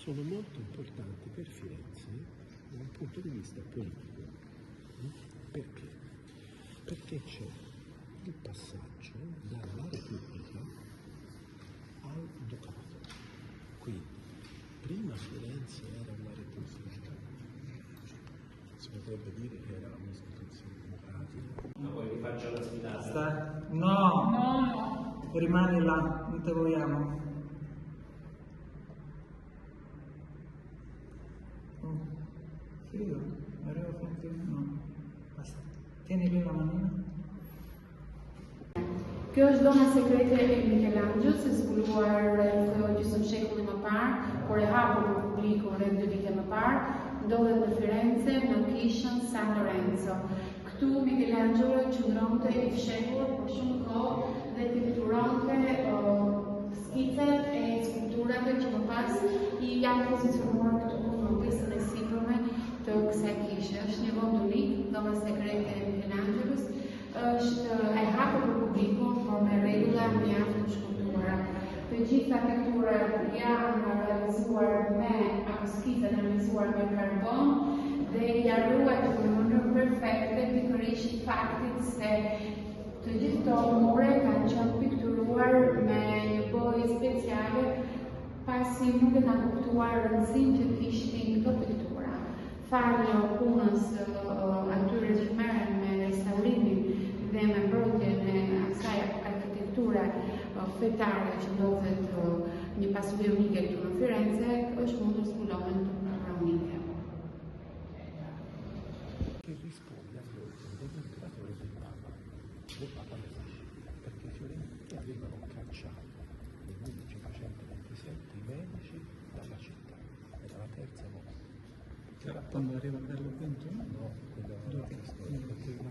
sono molto importanti per Firenze da un punto di vista politico. Perché? Perché c'è il passaggio dalla Repubblica al Ducato. Quindi, prima Firenze era una Repubblica, si potrebbe dire che era un'istituzione democratica. Ma poi vi faccio la sfidata. No, rimani là, non te vogliamo. Io, arrivo a no, basta. Tieni lì la manina. Kjo është dhoma sekrete e Mikelangjës, e zbuluar rreth gjysmë shekulli më parë, por e hapur për publikun rreth 2 vite më parë, ndodhet në Firenze, në kishën San Lorenzo. Këtu Mikelangjë qëndronte i fshehur për shumë kohë dhe pikturonte skicet e skulpturave që më pas i janë pozicionuar këtu në pjesën e sipërme të kësaj kishe. Është një vend unik, dhoma sekrete e Mikelangjës. Është e hapur për publikun, por me rregulla mjaft të shkurtuara. Të gjitha pikturat janë realizuar me apo skicet realizuar me karbon dhe janë ruajtur në mënyrë perfekte pikërisht faktit se të gjithë këto mure kanë qenë pikturuar me një bojë speciale pasi nuk e kanë kuptuar rëndësinë që kishin këto piktura. Falë punës atyre që merren me restaurimin dhe me mbrojtjen e asaj arkitekture fetare që ndodhet një pasuri unike këtu në Firenze, është mundur zbulohen tupra unike. Che risponde all'ordine dell'imperatore del Papa Francesco, perché Fiorentini avevano cacciato nel 1527 i medici dalla città, era la terza volta. Quando arriva Carlo V? No,